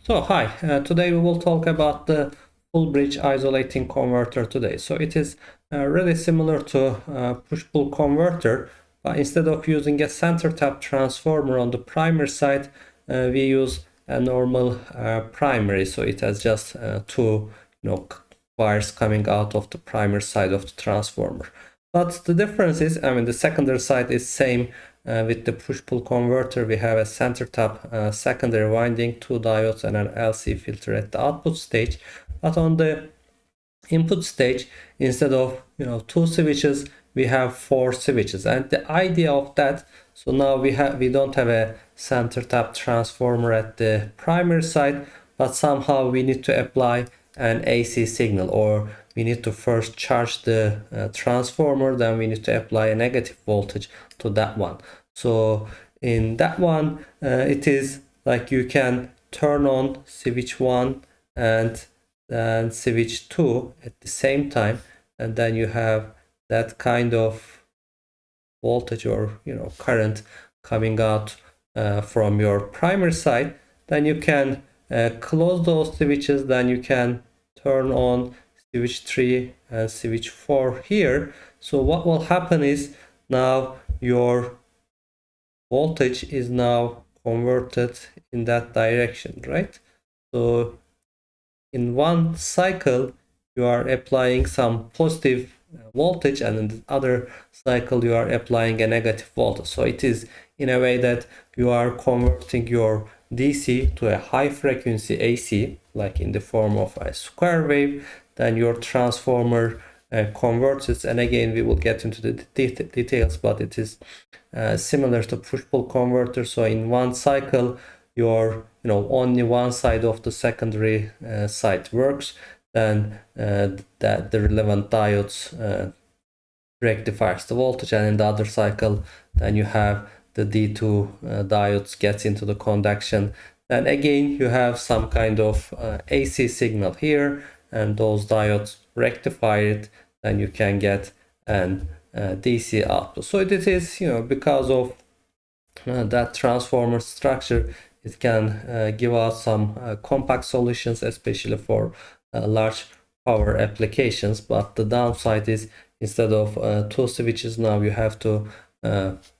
So hi, today we will talk about the full bridge isolating converter today. So it is really similar to push-pull converter, but instead of using a center tap transformer on the primary side, we use a normal primary. So it has just two wires coming out of the primary side of the transformer. But the difference is, the secondary side is same. With the push-pull converter, we have a center tap secondary winding, two diodes, and an LC filter at the output stage. But on the input stage, instead of two switches, we have four switches. And the idea of that, so now we don't have a center tap transformer at the primary side, but somehow we need to apply an AC signal, or we need to first charge the transformer, then we need to apply a negative voltage to that one. So in that one, it is like you can turn on switch 1 and then switch 2 at the same time, and then you have that kind of voltage or current coming out from your primary side. Then you can close those switches, then you can turn on switch 3 and switch 4 here. So what will happen is now your voltage is now converted in that direction, right? So in one cycle you are applying some positive voltage, and in the other cycle you are applying a negative voltage. So it is in a way that you are converting your DC to a high frequency AC, like in the form of a square wave. Then your transformer converts it, and again we will get into the details, but it is similar to push-pull converter. So in one cycle your only one side of the secondary side works, then that the relevant diodes rectifies the voltage, and in the other cycle then you have the D2 diodes gets into the conduction. Then again you have some kind of AC signal here, and those diodes rectify it, then you can get an DC output. So it is because of that transformer structure, it can give out some compact solutions, especially for large power applications. But the downside is, instead of two switches, now you have to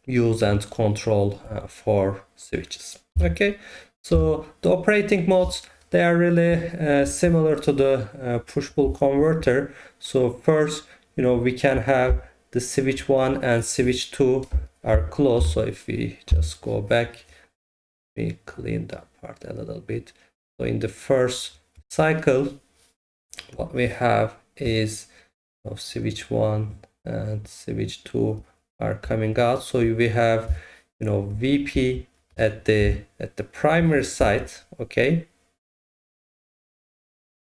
use and control four switches. Okay, so the operating modes, they are really similar to the push-pull converter. So first, we can have the switch 1 and switch 2 are closed. So if we just go back, we clean that part a little bit. So in the first cycle, what we have is switch 1 and switch 2 are coming out. So we have VP at the primary side, okay,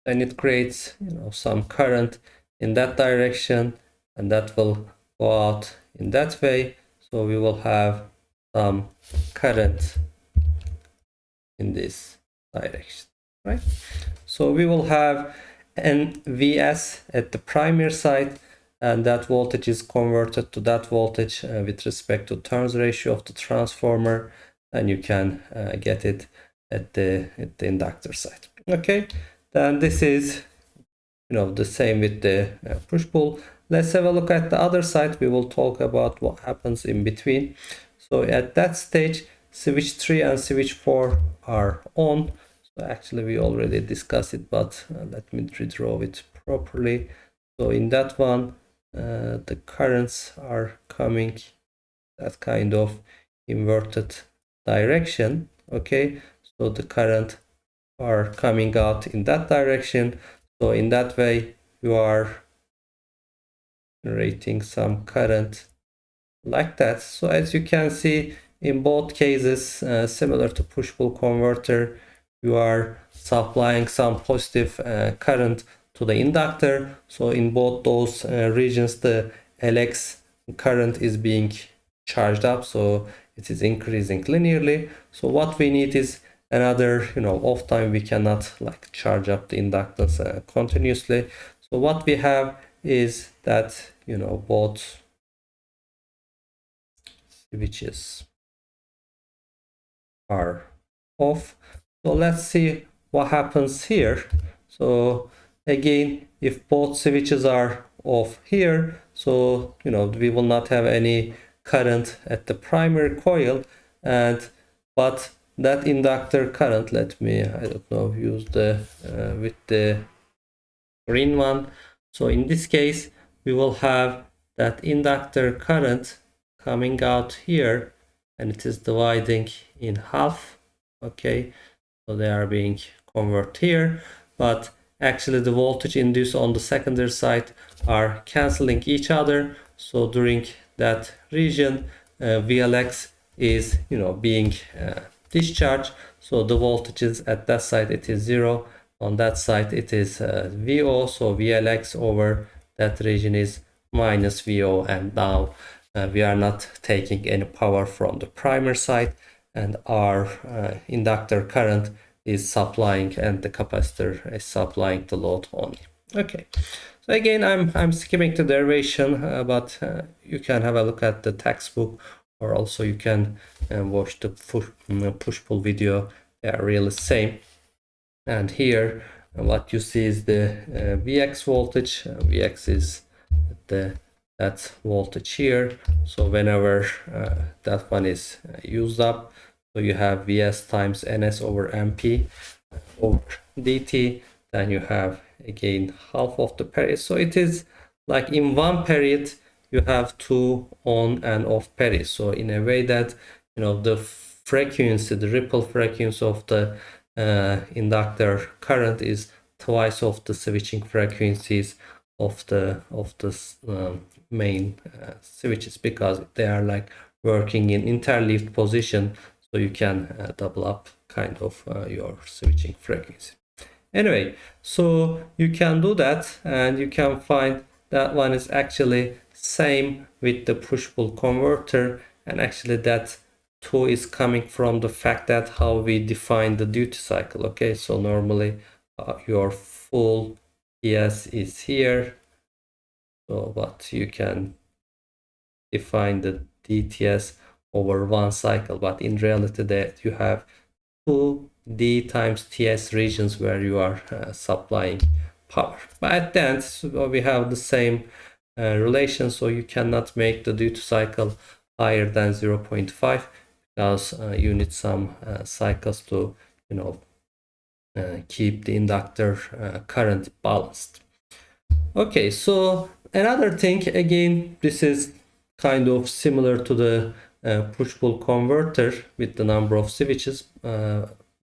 and it creates some current in that direction, and that will go out in that way. So we will have some current in this direction, right? So we will have an VS at the primary side, and that voltage is converted to that voltage with respect to turns ratio of the transformer, and you can get it at the inductor side. Okay, then this is the same with the push-pull. Let's have a look at the other side. We will talk about what happens in between. So at that stage, switch 3 and switch 4 are on. So actually we already discussed it, but let me redraw it properly. So in that one, the currents are coming that kind of inverted direction. Okay, so the current are coming out in that direction. So in that way you are generating some current like that. So as you can see, in both cases, similar to push-pull converter, you are supplying some positive current to the inductor. So in both those regions, the LX current is being charged up, so it is increasing linearly. So what we need is another off time. We cannot like charge up the inductance continuously. So what we have is that both switches are off. So let's see what happens here? So again, if both switches are off here, so we will not have any current at the primary coil, but that inductor current, let me, I don't know, use the with the green one. So in this case, we will have that inductor current coming out here, and it is dividing in half. Okay, so they are being converted here, but actually the voltage induced on the secondary side are canceling each other. So during that region, VLX is being discharged. So the voltages at that side, it is 0. On that side it is VO, so VLX over that region is minus VO, and now we are not taking any power from the primer side, and our inductor current is supplying, and the capacitor is supplying the load only. Okay, so again, I'm skipping the derivation, but you can have a look at the textbook, or also you can watch the push-pull video. They are really same. And here what you see is the Vx voltage. Vx is that voltage here. So whenever that one is used up, so you have Vs times Ns over Mp over dt. Then you have again half of the period. So it is like in one period you have two on and off periods. So in a way that the frequency, the ripple frequency of the inductor current is twice of the switching frequencies of the main switches, because they are like working in interleaved position, so you can double up kind of your switching frequency. Anyway, so you can do that, and you can find that one is actually same with the push-pull converter, and actually that 2 is coming from the fact that how we define the duty cycle. Okay, so normally your full TS is here, so but you can define the DTS over one cycle, but in reality that you have 2 D times TS regions where you are supplying power. But at the end, so we have the same relation, so you cannot make the duty cycle higher than 0.5, because you need some cycles to keep the inductor current balanced. Okay, so another thing, again, this is kind of similar to the push-pull converter with the number of switches,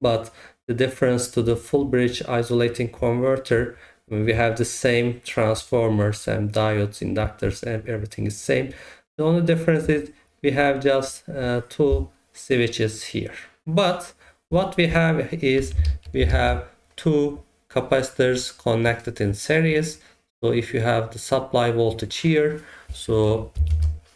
but the difference to the full bridge isolating converter, we have the same transformers and diodes, inductors, and everything is same. The only difference is we have just 2 switches here, but what we have is we have 2 capacitors connected in series. So if you have the supply voltage here, so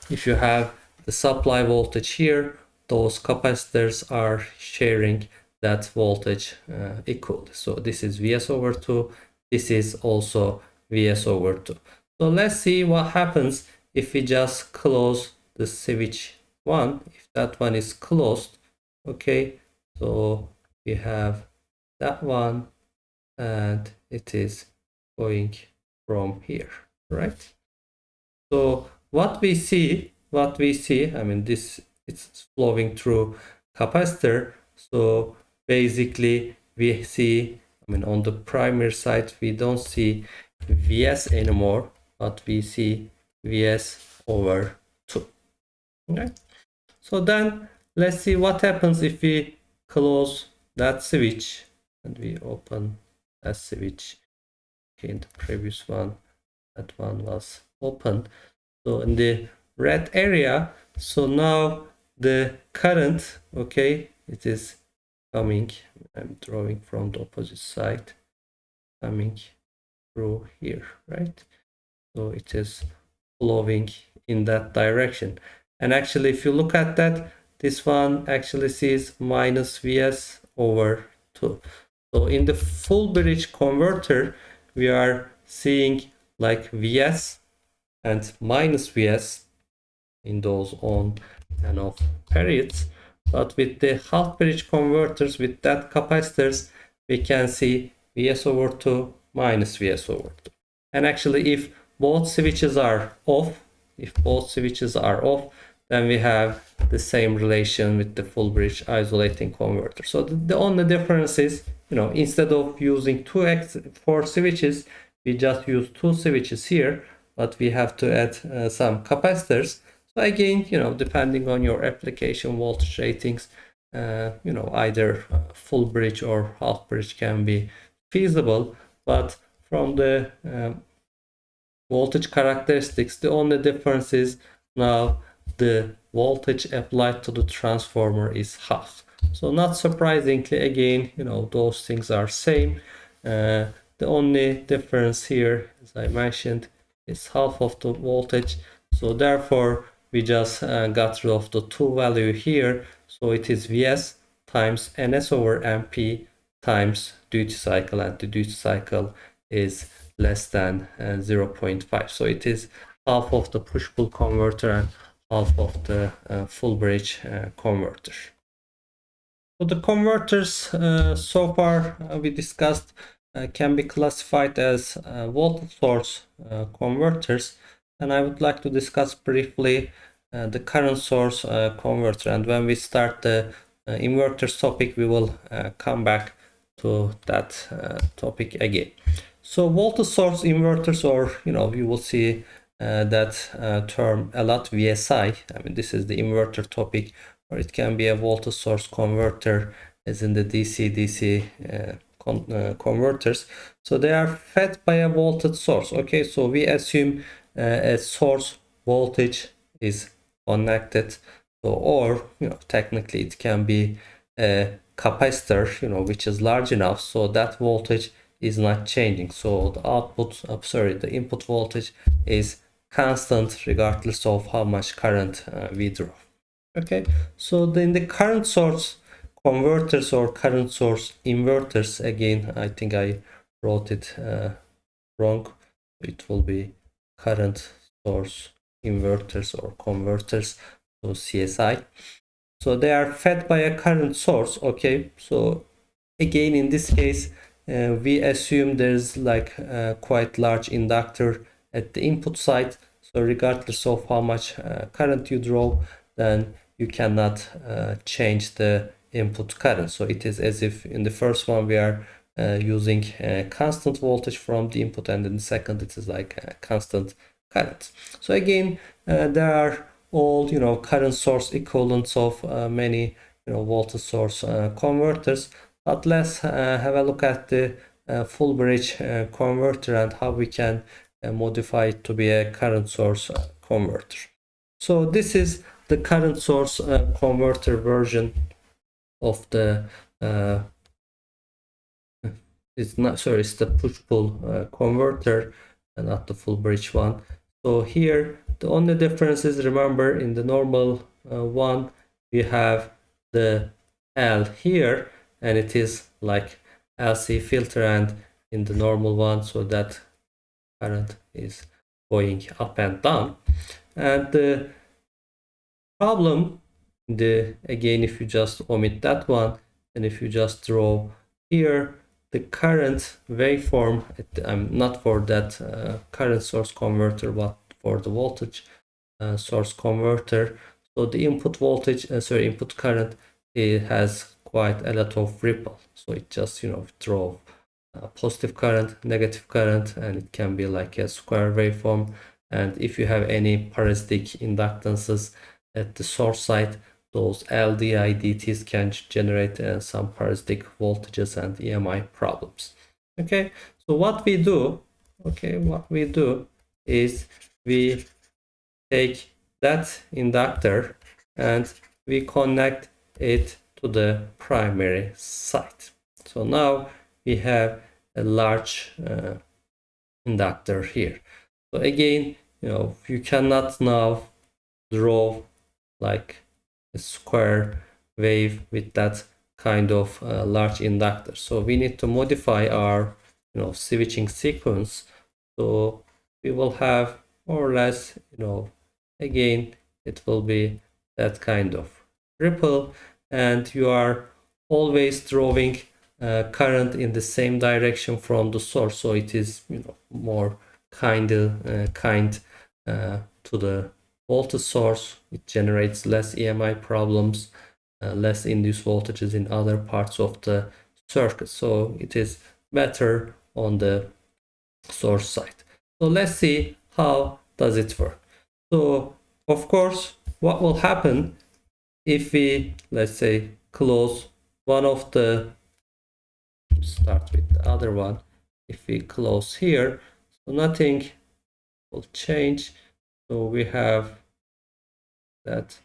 if you have the supply voltage here, those capacitors are sharing that voltage equally. So this is Vs over 2, this is also Vs over 2. So let's see what happens if we just close the switch 1, if that one is closed. Okay, so we have that one, and it is going from here, right? So what we see, I mean, this, it's flowing through capacitor. So basically we see, I mean, on the primary side we don't see Vs anymore, but we see Vs over 2. Okay, so then let's see what happens if we close that switch and we open that switch. Okay, in the previous one, that one was open. So in the red area, so now the current, okay, it is coming, I'm drawing from the opposite side, coming through here, right? So it is flowing in that direction. And actually, if you look at that, this one actually sees minus Vs over 2. So in the full bridge converter, we are seeing like Vs and minus Vs in those on and off periods. But with the half bridge converters, with that capacitors, we can see Vs over 2 minus Vs over 2. And actually, if both switches are off, then we have the same relation with the full bridge isolating converter. So the only difference is, instead of using 4 switches, we just use 2 switches here, but we have to add some capacitors. So again, depending on your application voltage ratings, either full bridge or half bridge can be feasible, but from the voltage characteristics, the only difference is now the voltage applied to the transformer is half. So not surprisingly, again, those things are same. The only difference here, as I mentioned, is half of the voltage. So therefore, we just got rid of the 2 value here. So it is Vs times Ns over Np times duty cycle, and the duty cycle is less than 0.5. So it is half of the push-pull converter and half of the full bridge converter. So the converters so far we discussed can be classified as voltage source converters, and I would like to discuss briefly the current source converter. And when we start the inverters topic, we will come back to that topic again. So voltage source inverters, or you will see that term a lot, VSI. I mean, this is the inverter topic, or it can be a voltage source converter, as in the DC converters. So they are fed by a voltage source. Okay, so we assume a source voltage is connected. So, or technically it can be a capacitor, which is large enough so that voltage is not changing. So the input voltage is constant regardless of how much current we draw. Okay, so then the current source converters or current source inverters, again, I think I wrote it wrong. It will be current source inverters or converters, so CSI. So they are fed by a current source. Okay, so again, in this case, we assume there's like a quite large inductor at the input side. So regardless of how much current you draw, then you cannot change the input current. So it is as if in the first one we are using constant voltage from the input, and in the second it is like a constant current. So again, there are all current source equivalents of many voltage source converters. But let's have a look at the full bridge converter and how we can modify it to be a current source converter. So this is the current source converter version of the it's the push-pull converter and not the full bridge one. So here the only difference is, remember, in the normal one we have the L here, and it is like LC filter, and in the normal one, so that current is going up and down. And the problem, again, if you just omit that one, and if you just draw here the current waveform, not for that current source converter, but for the voltage source converter. So the input voltage, input current, it has quite a lot of ripple. So it just draw positive current, negative current, and it can be like a square waveform. And if you have any parasitic inductances at the source side, those LDIDTs can generate some parasitic voltages and EMI problems. Okay, so what we do is we take that inductor and we connect it to the primary side. So now we have a large inductor here. So again, you cannot now draw like a square wave with that kind of large inductor. So we need to modify our switching sequence. So we will have more or less, again, it will be that kind of ripple, and you are always drawing current in the same direction from the source, so it is, you know, more kind to the voltage source. It generates less EMI problems, less induced voltages in other parts of the circuit, so it is better on the source side. So let's see how does it work. So of course, what will happen if we, let's say, close one of the, start with the other one. If we close here, so nothing will change. So we have that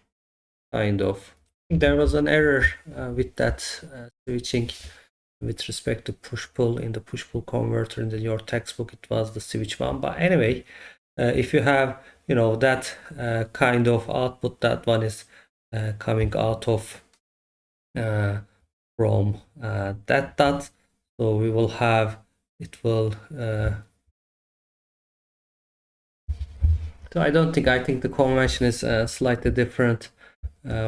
kind of, there was an error with that switching with respect to push-pull. In the push-pull converter in your textbook, it was the switch one. But anyway, if you have, you know, that kind of output, that one is coming out of from that dot. So we will have, it will, so I think the convention is slightly different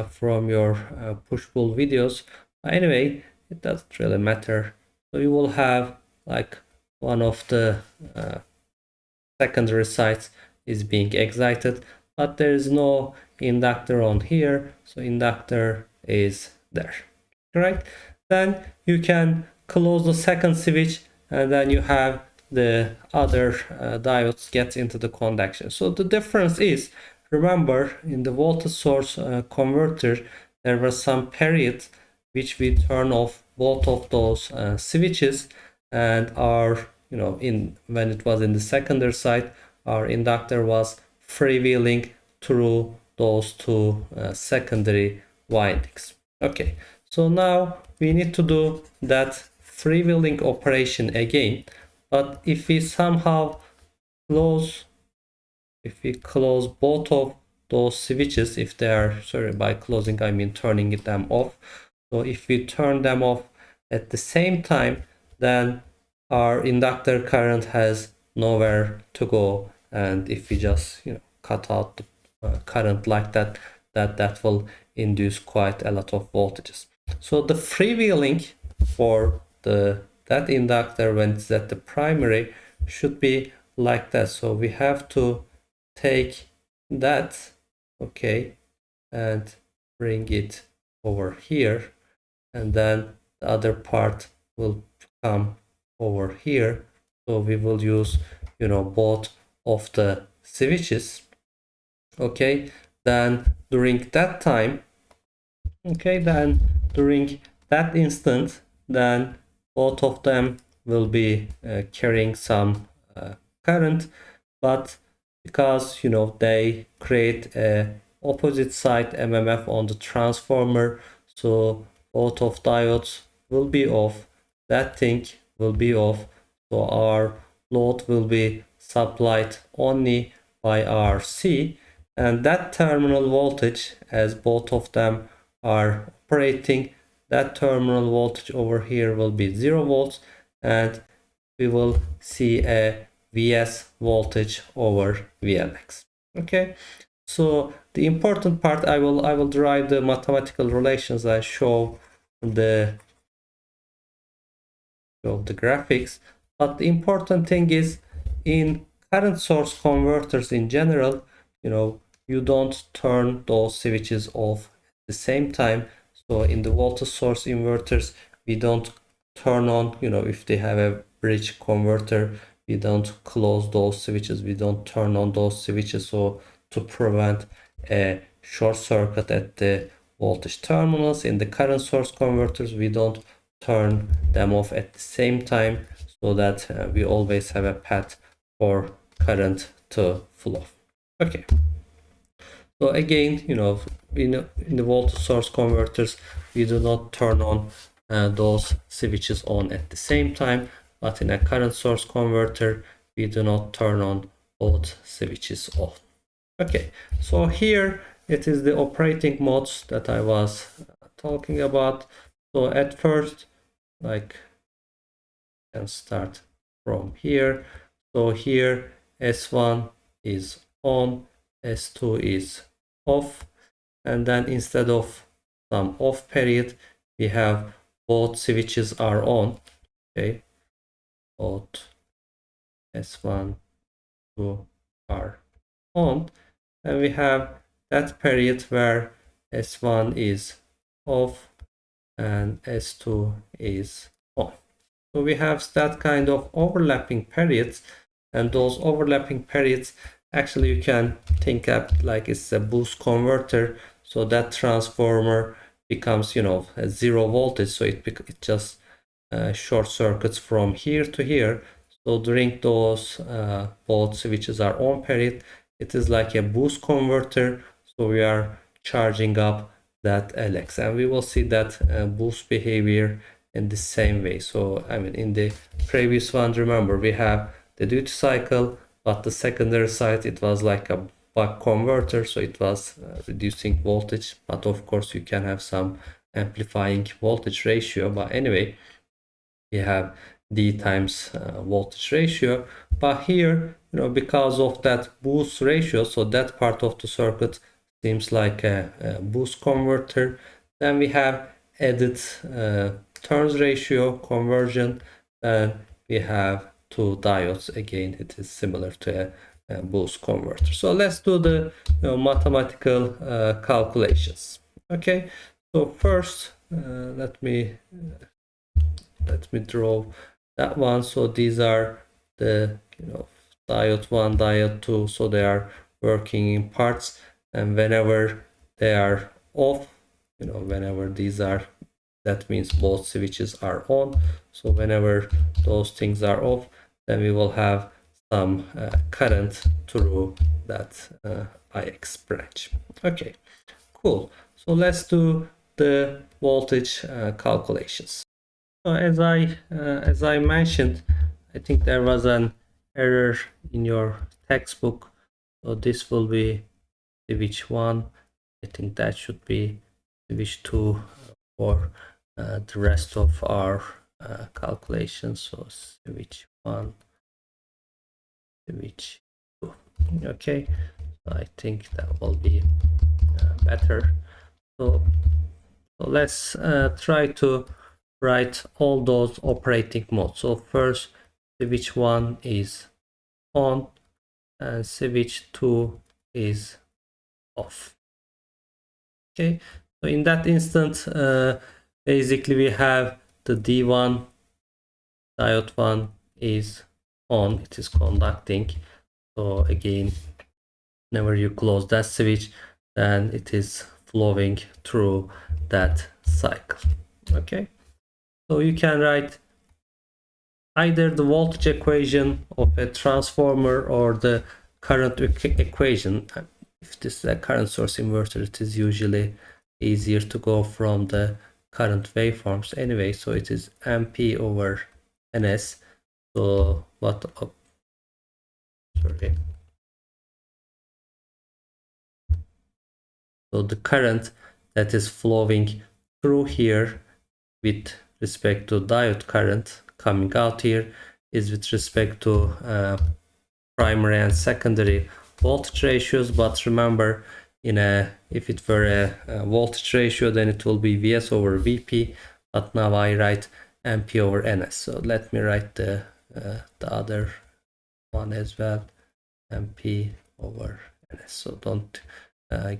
from your push-pull videos. Anyway, it doesn't really matter. So you will have like one of the secondary sites is being excited, but there is no inductor on here, so inductor is there. Right? Then you can close the second switch, and then you have the other diodes get into the conduction. So the difference is, remember, in the voltage source converter, there was some period which we turn off both of those switches, and our, you know, in when it was in the secondary side, our inductor was freewheeling through those two secondary windings. Okay, so now we need to do that freewheeling operation again, but if we somehow close, if we close both of those switches, if they are, sorry, by closing I mean turning them off. So if we turn them off at the same time, then our inductor current has nowhere to go, and if we just, you know, cut out the current like that, that will induce quite a lot of voltages. So the freewheeling for that inductor when it's at the primary should be like that. So we have to take that, okay, and bring it over here, and then the other part will come over here. So we will use, you know, both of the switches. Okay, then during that time, okay, then during that instant, then both of them will be carrying some current, but because, you know, they create a opposite side MMF on the transformer, so both of diodes will be off, that thing will be off, so our load will be supplied only by RC, and that terminal voltage, as both of them are operating, that terminal voltage over here will be 0 volts, and we will see a Vs voltage over VLX. Okay, so the important part, I will derive the mathematical relations and show the graphics, but the important thing is, in current source converters in general, you know, you don't turn those switches off at the same time. So in the voltage source inverters, we don't turn on, you know, if they have a bridge converter, we don't close those switches, we don't turn on those switches, so to prevent a short circuit at the voltage terminals. In the current source converters, we don't turn them off at the same time, so that we always have a path for current to flow. Okay, so again, you know, in the voltage source converters, we do not turn on those switches on at the same time, but in a current source converter, we do not turn on both switches off. Okay, so here it is the operating modes that I was talking about. So at first, like, I can start from here. So here S1 is on, S2 is off, and then instead of some off period, we have both switches are on. Okay, both S1, 2 are on, and we have that period where S1 is off and S2 is on. So we have that kind of overlapping periods, and those overlapping periods actually you can think of like it's a boost converter. So that transformer becomes, you know, a 0 voltage, so it just short circuits from here to here. So during those both switches are on period, it is like a boost converter, so we are charging up that LX, and we will see that boost behavior in the same way. So I mean, in the previous one, remember, we have the duty cycle, but the secondary side, it was like a buck converter, so it was reducing voltage, but of course you can have some amplifying voltage ratio. But anyway, we have D times voltage ratio. But here, you know, because of that boost ratio, so that part of the circuit seems like a boost converter. Then we have added turns ratio conversion, and we have two diodes. Again, it is similar to a boost converter. So let's do the, you know, mathematical calculations. Okay, so first let me draw that one. So these are the, you know, diode 1, diode 2, so they are working in parts, and whenever they are off, you know, whenever these are, that means both switches are on. So whenever those things are off, then we will have some current through that IX branch. Okay, cool. So let's do the voltage calculations. So as I mentioned, I think there was an error in your textbook. So this will be switch 1. I think that should be switch 2 for the rest of our calculations. So switch 1, switch 2. Okay, so I think that will be better. So let's try to write all those operating modes. So first, switch 1 is on and switch 2 is off. Okay, so in that instance, basically we have the D1, diode 1 is on, it is conducting. So again, whenever you close that switch, then it is flowing through that cycle. Okay, so you can write either the voltage equation of a transformer or the current equation. If this is a current source inverter, it is usually easier to go from the current waveforms anyway. So it is MP over NS. So what? Oh, sorry. So the current that is flowing through here with respect to diode current coming out here is with respect to primary and secondary voltage ratios. But remember, if it were a voltage ratio, then it will be Vs over Vp, but now I write MP over Ns. So let me write the other one as well, MP over Ns, so don't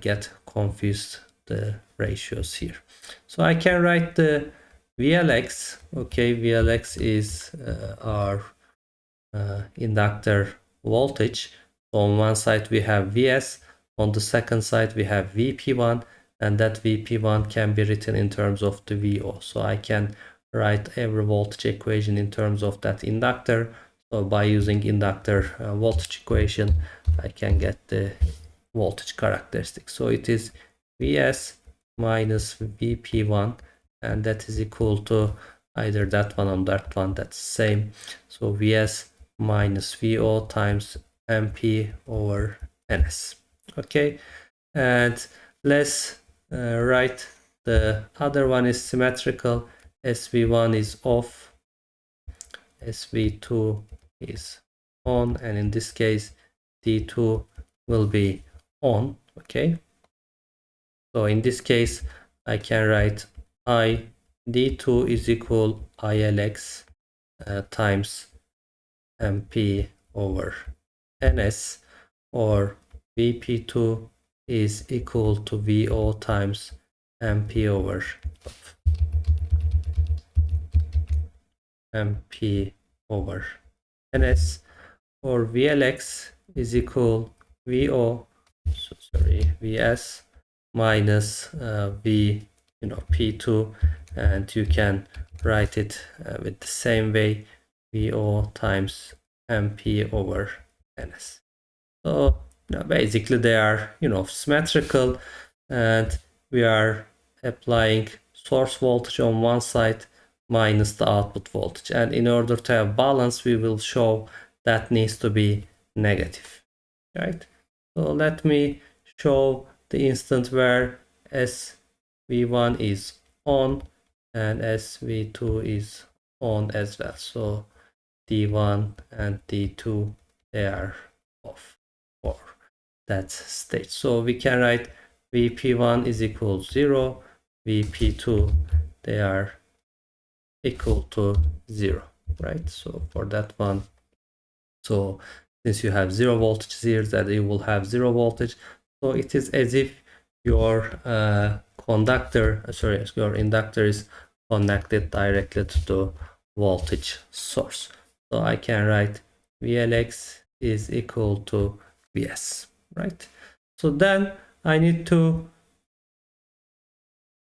get confused the ratios here. So I can write the VLX. Okay, VLX is our inductor voltage. So on one side we have Vs, on the second side we have Vp1, and that Vp1 can be written in terms of the VO. So I can write every voltage equation in terms of that inductor. So by using inductor voltage equation, I can get the voltage characteristic. So it is Vs minus Vp1, and that is equal to either that one or that one, that's same. So Vs minus VO times MP over NS. Okay, and let's write the other one is symmetrical. SV1 is off, SV2 is on, and in this case D2 will be on. Okay, so in this case I can write I D2 is equal ILX times MP over NS, or VP2 is equal to VO times MP over NS, or VLX is equal VS minus P2, and you can write it with the same way, VO times MP over NS. So basically they are symmetrical, and we are applying source voltage on one side minus the output voltage, and in order to have balance we will show that needs to be negative, right? So let me show the instant where SV1 is on and SV2 is on as well. So D1 and D2, they are off for that state. So we can write VP1 is equal to 0, VP2, they are equal to 0, right? So for that one, so since you have 0 voltage here, that you will have 0 voltage. So it is as if your your inductor is connected directly to the voltage source. So I can write VLX is equal to Vs, right? So then I need to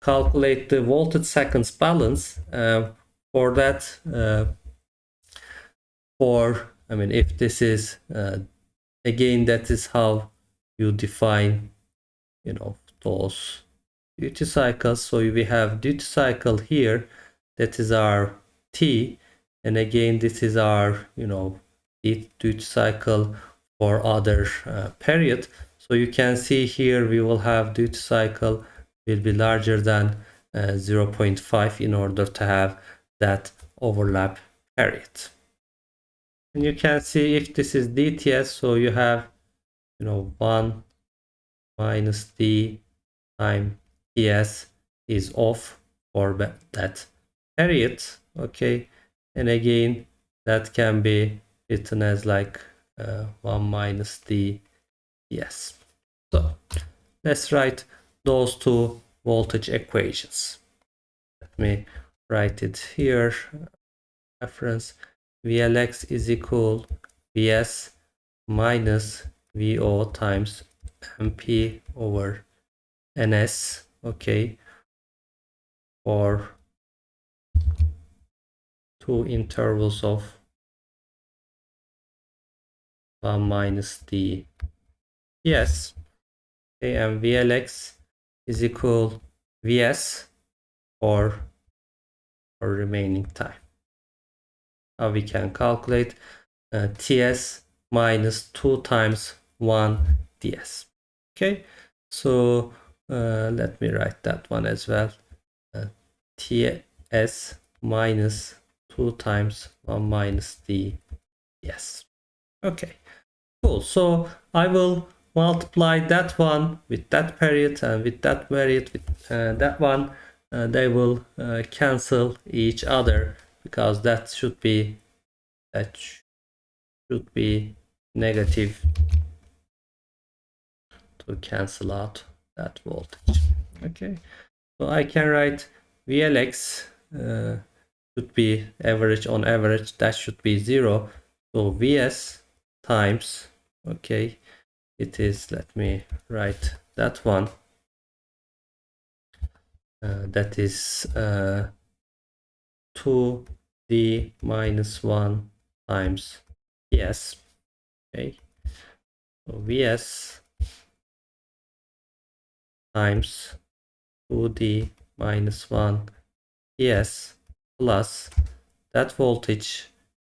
calculate the voltage seconds balance. For that, if this is again, that is how you define those duty cycles. So we have duty cycle here, that is our T, and again this is our duty cycle for other period. So you can see here we will have duty cycle will be larger than 0.5 in order to have that overlap period. And you can see if this is DTS, so you have 1 minus D time TS is off for that period, okay? And again, that can be written as like 1 minus D TS. So let's write those two voltage equations. Let me write it here. Reference VLX is equal Vs minus VO times MP over NS, okay, for two intervals of 1 minus D. Yes, okay, and VLX is equal Vs for remaining time. Now we can calculate TS minus 2 times 1 DS. Okay, so let me write that one as well. TS minus 2 times 1 minus D. Yes. Okay, cool. So I will multiply that one with that period and with that period with that one. They will cancel each other, because that should be negative to cancel out that voltage. Okay, so I can write VLX should be average, on average that should be 0. So Vs times, okay, it is, let me write that one, that is 2D minus 1 times Vs. Okay, so Vs times 2D minus 1 Vs plus that voltage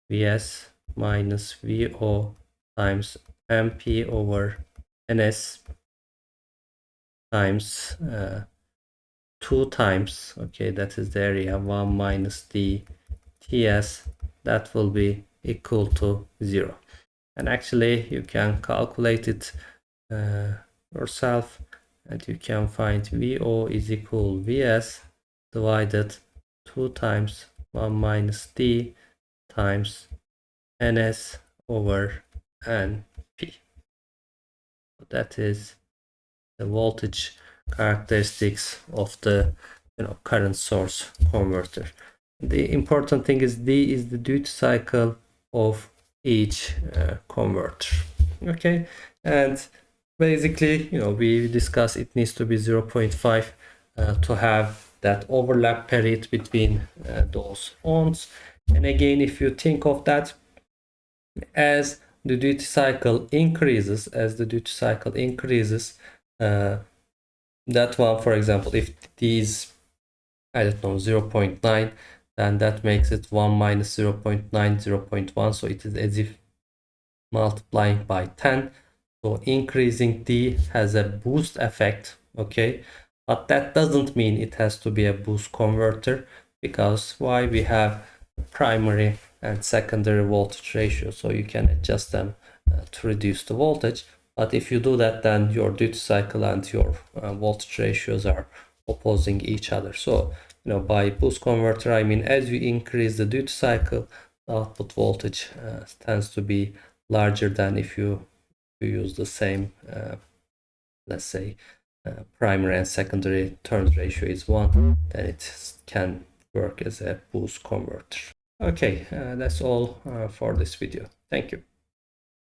Vs minus VO times MP over NS times 2 times, okay, that is the area, 1 minus D TS, that will be equal to 0. And actually you can calculate it yourself, and you can find VO is equal Vs divided 2 times 1 minus d times ns over np. That is the voltage characteristics of the current source converter. The important thing is D is the duty cycle of each converter. Okay, and basically we discussed it needs to be 0.5 to have that overlap period between those ons. And again, if you think of that as the duty cycle increases, that one, for example, if these, I don't know, 0.9, then that makes it 1 minus 0.9, 0.1. So it is as if multiplying by 10. So increasing D has a boost effect, okay? But that doesn't mean it has to be a boost converter, because why? We have primary and secondary voltage ratio, so you can adjust them to reduce the voltage. But if you do that, then your duty cycle and your voltage ratios are opposing each other. So by boost converter, I mean as you increase the duty cycle, the output voltage tends to be larger than if you use the same, let's say primary and secondary turns ratio is 1, then it can work as a boost converter. Okay, that's all for this video. Thank you.